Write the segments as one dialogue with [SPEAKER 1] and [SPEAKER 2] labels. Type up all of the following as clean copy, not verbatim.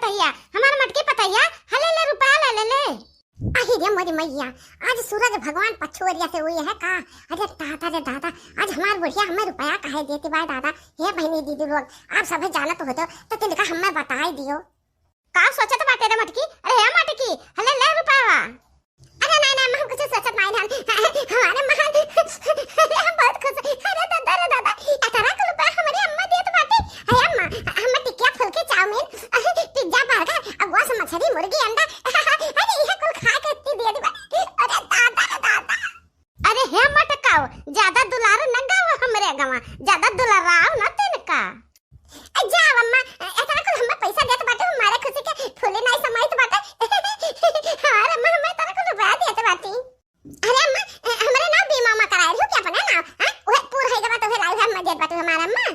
[SPEAKER 1] पतैया, हमार मटकी पतैया, हले ले रुपया ले ले ले।
[SPEAKER 2] अरे रे मोरी मैया, आज सूरज भगवान पछुरिया से हुई है का। अरे दादा रे दादा, आज हमार बुढ़िया हमें रुपया काहे देती बा दादा। हे बहनी दीदी लोग, आप सब जानत होते तो तिनका हमें बताई दियो।
[SPEAKER 1] का सोचत बाटे रे मटकी? अरे हे मटकी, हले ले रुपया।
[SPEAKER 2] अरे नहीं नहीं, हम कुछ सोचत नहीं हन। हमारे महान अरे हम बहुत खुश। अरे दादा रे दादा, 18 रुपया हमारी अम्मा देत बाटे। अरे अम्मा, हम टिकिया फुलकी चाउमीन, पिज्जा बर्गर, अगवा से मछली मुर्गी अंडा, अरे ये कुल खा के इतनी दे दी बाटे। अरे दादा रे दादा।
[SPEAKER 1] अरे हे मटकाओ, ज्यादा दुलार न गाओ हमरे गवा, ज्यादा दुलाराव न तिनका।
[SPEAKER 2] जाओ अम्मा, इतना कुल हमें पैसा देत बाटे, हमारे खुशी के फूले नहीं समाइत बाटे। और अम्मा हमें इतना कुल रुपया देत बाटी। अरे अम्मा, हमारे नाम बीमा मा कराए हो क्या अपना नाम? हां ओए पूरा है जब तो है लाइव हम देत बाटे हमारा अम्मा।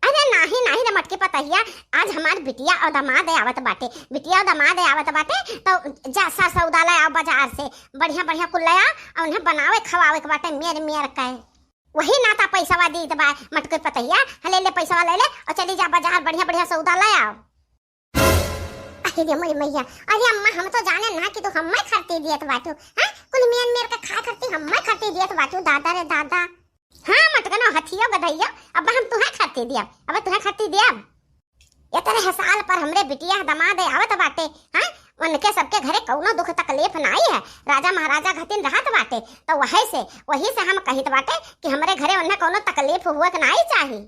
[SPEAKER 1] अरे नाही नाही रे मटकी पतैया, आज हमार बिटिया और दामाद आवत बाटे, बिटिया और दामाद आवत बाटे तो जा सा सौदा ले आओ बाजार से, बढ़िया बढ़िया कुल ले आ और उन्हें बनावे खवावे के बाटे मेर के। वही नाता पैसा दी तो मटकी पतैया, ले ले पैसा ले ले और चली जा बाजार, बढ़िया बढ़िया सौदा ले आओ।
[SPEAKER 2] अरे मोरी मैया, अरे अम्मा हम तो जाने ना कि तू हमें खर्ची दियत बाटू। हां कुल मेर के खा करती हमें खर्ची दियत बाटू दादा रे दादा।
[SPEAKER 1] हाँ मटकनो हथियो गधैया, अब हम तुम्हें खर्ची दिया, अब तुम्हें खर्ची दिया। ये तरह साल पर हमरे बिटिया दामाद आवत बाटे, हां उनके सबके घरे कौनो दुख तकलीफ नहीं है, राजा महाराजा घतिन रहत बाटे, तो वही से हम कहित बाटे कि हमरे घरे उन्हें कौनो तकलीफ हुआ के नहीं चाहिए।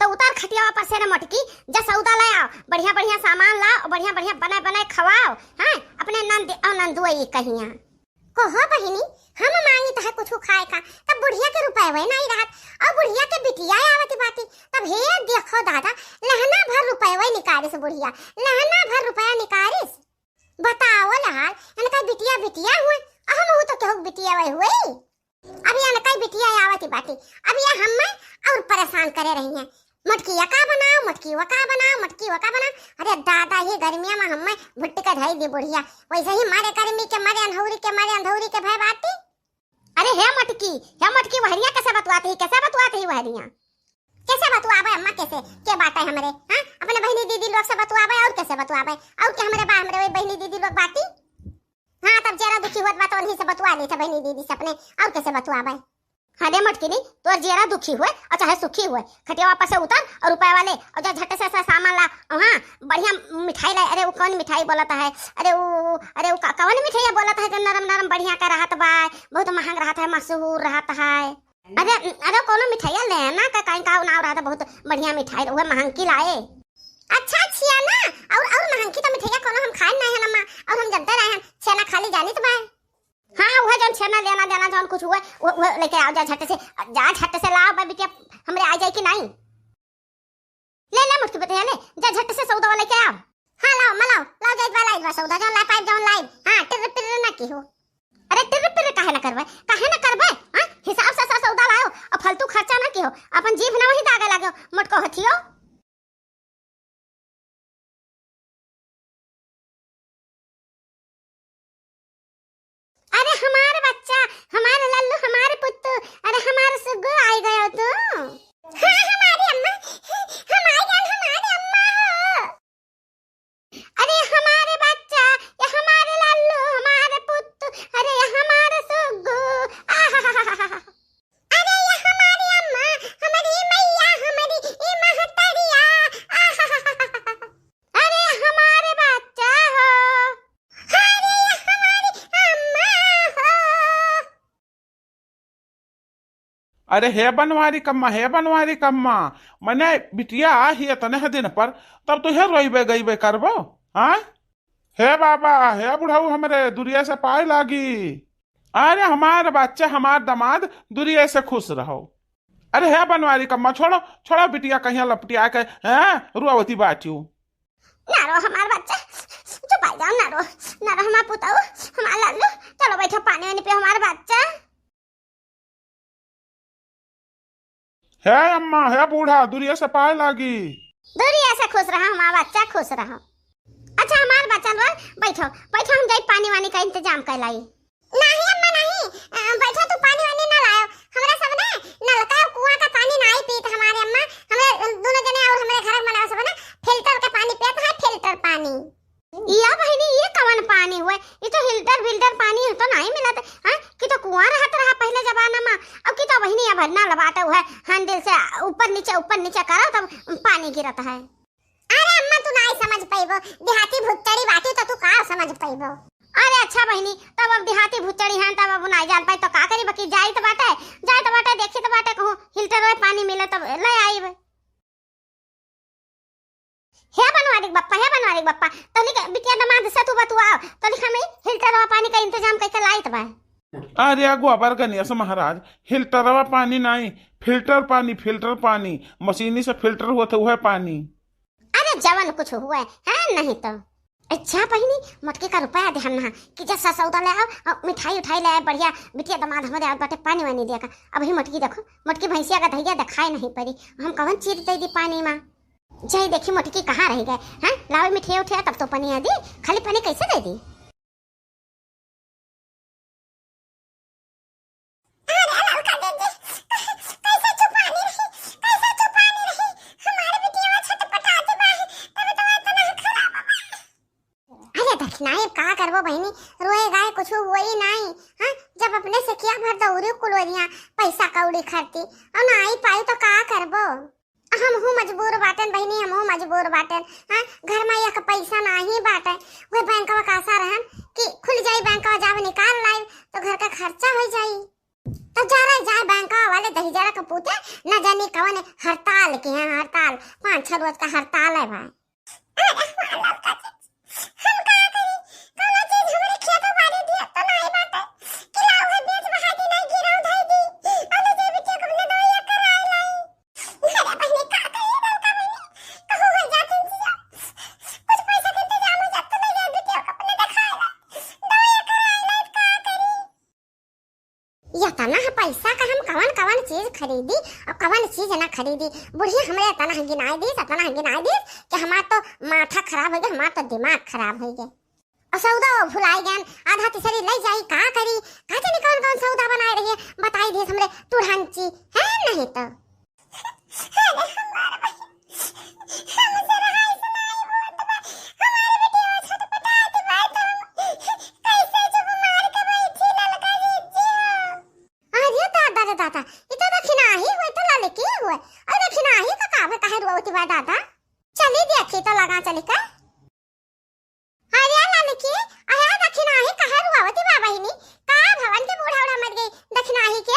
[SPEAKER 1] तो उतार खटिया पर से मटकी, जा सौदा ले आओ, बढ़िया बढ़िया सामान लाओ, बढ़िया बढ़िया बनाए बनाए खवाओ। हाँ अपने नंदुई कहिया
[SPEAKER 2] कहो बहिनी, हम मांगी तो है कुछ खाए का, तब बुढ़िया के रुपए वही नहीं रहत, और बुढ़िया के बिटिया आवती बाटी, तब हे देखो दादा, लहना भर रुपए वही निकालिस बुढ़िया, लहना भर रुपया निकालिस। बताओ लाल, इनका बिटिया बिटिया हुए, हम हो तो कहू बिटिया वही हुई। अब ये इनका बिटिया आवती बाटी, अब ये हमें और परेशान करे रही हैं। मटकी का बनाओ, मटकी वका बनाओ, मटकी वका बनाओ। अरे दादा, ये गर्मियां में हमें भुट्टी का ढाई दी बुढ़िया, वैसे ही मारे गर्मी के मारे अंधौरी के भय बाटी।
[SPEAKER 1] अरे हे मटकी वहरिया कैसे बतवाती है वहरिया?
[SPEAKER 2] कैसे बतवावे अम्मा, कैसे के बाटे हमरे? हां अपने बहनी दीदी लोग से बतवावे, और कैसे बतवावे? और क्या हमरे वही बहनी दीदी लोग बाटी? हां तब जरा दुखी होत बात उन्हीं से बतवा ली था बहनी दीदी से अपने, और कैसे बतवावे?
[SPEAKER 1] अरे मटकी नहीं, तोर जेरा दुखी हुए और चाहे सुखी हुए, खटिया वापस से उतर और रुपए वाले और जा झट से सामान ला। हाँ बढ़िया मिठाई ला। अरे वो कौन मिठाई बोलता है? अरे वो कौन मिठाई बोलता है जो नरम नरम बढ़िया का रहता बा, बहुत महंग रहता है, मशहूर रहता है। अरे कोनो मिठाई ले ना का कहीं का नाव रहता, बहुत बढ़िया मिठाई वो महंगी लाए।
[SPEAKER 2] अच्छा छिया ना, और महंगी तो मिठाई कोनो हम खाए नहीं है अम्मा, और हम जानते रहे हैं छेना खाली जानी तो बा।
[SPEAKER 1] हाँ वह जन छेना लेना देना जौन कुछ हुआ वो लेके आओ, जा झट से लाओ भाई बिटिया, हमरे आ जाए कि नहीं? ले मुट्ठी बतिया ले, जा झट से सौदा वाले के आओ।
[SPEAKER 2] हाँ लाओ जाइत वाला सौदा जौन ला पाइप जौन लाई। हाँ टिर ना की हो।
[SPEAKER 1] अरे टिर काहे ना करबे? हां हिसाब से सौदा लाओ और फालतू खर्चा ना कियो, अपन जीभ ना वही दागे लागो मटको हथियो। अरे हमारे बच्चा, हमारे लल्लू, हमारे पुत्तू, अरे हमारे सुग्गू आई गयो तू।
[SPEAKER 2] हाँ हमारी अम्मा, हमारे अम्मा हो।
[SPEAKER 1] अरे हमारे बच्चा, ये हमारे लल्लू, हमारे पुत्तू, अरे ये हमारे सुग्गू।
[SPEAKER 2] अरे ये हमारी अम्मा, हमारी मैया, हमारी ये महतरिया।
[SPEAKER 1] अरे हमारे बच्चा हो।
[SPEAKER 2] अरे ये हमारी अम्मा हो।
[SPEAKER 3] अरे हे बनवारी कम्मा, मने बिटिया ही तने दिन पर तब तो हे रोइबे गईबे करबो। हाँ हे बाबा, हे बुढ़ाऊ, हमरे दुनिया से पाए लागी। अरे हमार बच्चा, हमार दामाद दुनिया से खुश रहो। अरे हे बनवारी कम्मा, छोड़ो बिटिया कहीं लपटिया के रुआवती बाटियो।
[SPEAKER 1] ना रो हमार बच्चा, चुप आ जाओ, ना रो हमार पुताऊ, हमार लल्लू, चलो बैठो पानी वानी पे हमार बच्चा।
[SPEAKER 3] हे अम्मा, हे बूढ़ा, दुनिया से पाए लागी।
[SPEAKER 1] दुनिया से खुश रहा हमारा बच्चा, खुश रहा। अच्छा हमार बच्चा लोग बैठो, हम जाई पानी वानी का इंतजाम कर लाई।
[SPEAKER 2] नहीं अम्मा नहीं, बैठो तू पानी वानी ना लाओ, हमरा सब ने नलका और कुआं का पानी नहीं पीत हमारे अम्मा, हमें दोनों जने और हमारे घर वाला सब ना फिल्टर का पानी पीत है, फिल्टर पानी।
[SPEAKER 1] हैंडल से ऊपर नीचे करो तब पानी गिरत है।
[SPEAKER 2] अरे अम्मा तू नहीं समझ पाइबो, देहाती भुट्टड़ी बाटी तो तू का समझ पाइबो।
[SPEAKER 1] अरे अच्छा बहनी, तब अब देहाती भुच्चड़ी हैं तब अब नहीं जान पाई तो का करी, बाकी जाई तो बाटे देखी तो बाटे कहूं फिल्टर में पानी मिले तब ले आई। हे बनवारी बप्पा तनी के बिटिया दमाद से तू बतुआ तनी हमें फिल्टर में पानी का इंतजाम करके लाइत बा।
[SPEAKER 3] अरे गोबर गणेश महाराज, फिल्टरवा पानी नहीं, फिल्टर पानी मशीनी से फिल्टर हुआ था वह पानी।
[SPEAKER 1] अरे जवन कुछ हुआ है नहीं तो अच्छा बहनी मटके का रुपया ध्यान ना कि जैसा सौदा ले आओ और मिठाई ले आओ बढ़िया, बिटिया दमाद हमारे आओ बाटे पानी वानी दिया का। अभी मटकी देखो, मटकी भैंसिया का धैया दिखाई नहीं पड़ी, हम कवन चीर दे दी पानी में। जय देखी मटकी कहाँ रह गए हैं, लाओ मिठाई उठे तब तो पानी दी, खाली पानी कैसे दे दी।
[SPEAKER 2] नहीं का करबो बहनी, रोए गाय कुछ हुई नहीं। हां जब अपने से किया भर दौरी कुलोरिया पैसा कौड़ी खर्ची और ना आई पाई तो का करबो। हम हूँ मजबूर बाटन बहनी, हम हूँ मजबूर बाटन। हां घर में एक पैसा नहीं बाटे, वो बैंकवा का आशा रहन कि खुल जाई बैंकवा जावे निकाल लाई तो घर का खर्चा हो जाई। तो जा रहा जाए बैंकवा वाले दही जरा का पूछे न जानी कवन हड़ताल की है, हड़ताल 5-6 रोज का हड़ताल है भाई। पैसा का हम कवन चीज खरीदी और कवन चीज ना खरीदी, बुढ़िया हमरे तना गिनाई दी कि हमार तो माथा खराब हो गया, हमार तो दिमाग खराब हो गया। और सौदा भुलाई गए, आधा तीसरी ले जाई का करी, का जाने कौन सौदा बनाए रही है बताई दी हमरे तुरंची है नहीं तो। दादा चली देखी तो लगा चली का। अरे लड़की आया दक्षिणा ही कहे रुआवती बाबा ही नहीं का भवन के बूढ़ा उड़ा मर गई, दक्षिणा ही के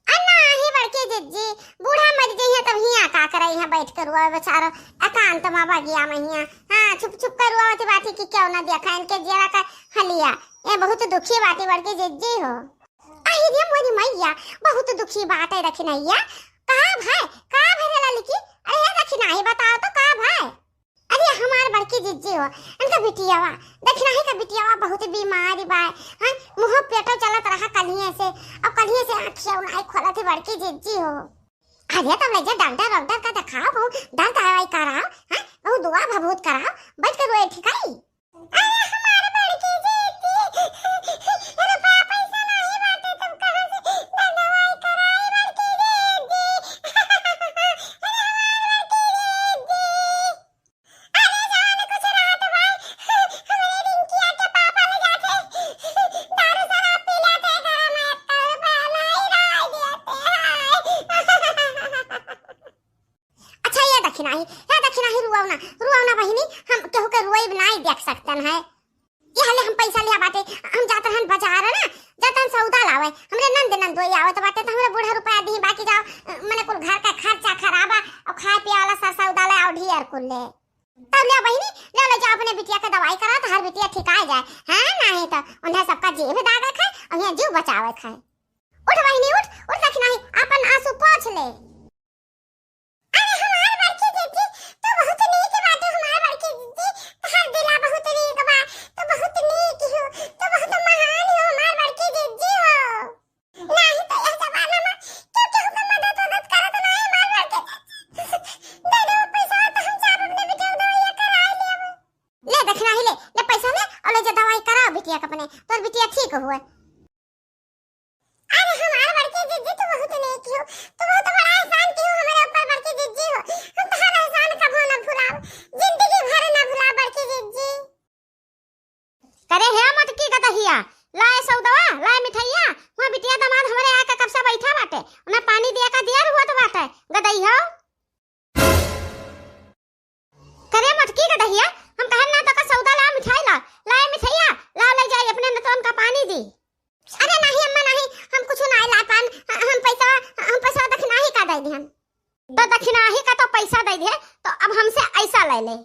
[SPEAKER 2] अन्ना ही बड़के जिज्जी बूढ़ा मर गई है तब हिया का करई है बैठ कर रुआ बेचारा एकांत में बगिया महिया। हां छुप कर रुआवती बाती की क्यों ना देखा इनके जरा का हलिया, ये बहुत दुखी बाती बड़के जिज्जी हो। आई रे मोरी मैया बहुत दुखी बात है दक्षिणैया का भाई का भरे लड़की। अरे दक्षिणा ही बताओ तो का भाई। अरे हमार बड़की जिज्जी हो इनका बिटियावा दक्षिणा ही का बिटियावा बहुत बीमारी बा। हां मुंह पेटो चलत रहा कलिए से, अब कलिए से आंखिया नहीं खोलत बड़की जिज्जी हो। अरे तब ले जा डॉक्टर का दिखाओ, बहु दर्द दवाई कराओ, हां बहु दुआ भभूत कराओ, बैठ कर रोए ठिकाई। अरे हमार बड़की जिज्जी रुपया पैसा नहीं बाटे तुम कहां से दवाई कराई बड़की जिज्जी। दक्षिणा ही रुआवना बहिनी, हम केहू के रुआई नहीं देख सकतन है। ये हले हम पैसा लिया बाटे, हम जाते हन बाजार ना जातन सौदा लावे, हमरे नंद दोई आवत बाटे तो हमरे बूढ़ा रुपया दी, बाकी जाओ मने कुल घर का खर्चा खराबा और खाए पिए वाला सर सौदा ले और ढेर कुल ले। तब ले बहिनी ले जा अपने बिटिया के दवाई करा तो हर बिटिया ठीक आ जाए। हां नहीं तो उन्हें सबका जेब दागा खाए और ये जीव बचावे खाए। उठ बहिनी उठ दक्षिणा ही अपन आंसू पोंछ ले। अपने तो बिटिया ठीक हुए। अरे हमारे बड़के जिज्जी तो बहुत नेक हो, तो बहुत बड़ा एहसान कियो हमारे ऊपर बड़के जिज्जी हो, हम तुम्हारा एहसान कभी ना भुलाओ, जिंदगी भर ना भुला बड़के जिज्जी।
[SPEAKER 1] करे है मत की गदहिया लाए सौदवा लाए मिठाइया, वहां बिटिया दामाद हमरे आके कब से बैठा बाटे, उन्हें पानी दिया का दिया हुआ तो बाटे। है गदई हो करे मटकी गदहिया हम कहन ना तो का सौदा ला मिठाई ला लाए मिठाइया ला ले जाए अपने नतन का पानी दी।
[SPEAKER 2] अरे नहीं अम्मा नहीं, हम कुछ ना ला पान, हम पैसा दक्षिणा ही का दे दिहन।
[SPEAKER 1] तो दक्षिणा ही का तो पैसा दे दे तो अब हमसे ऐसा ले ले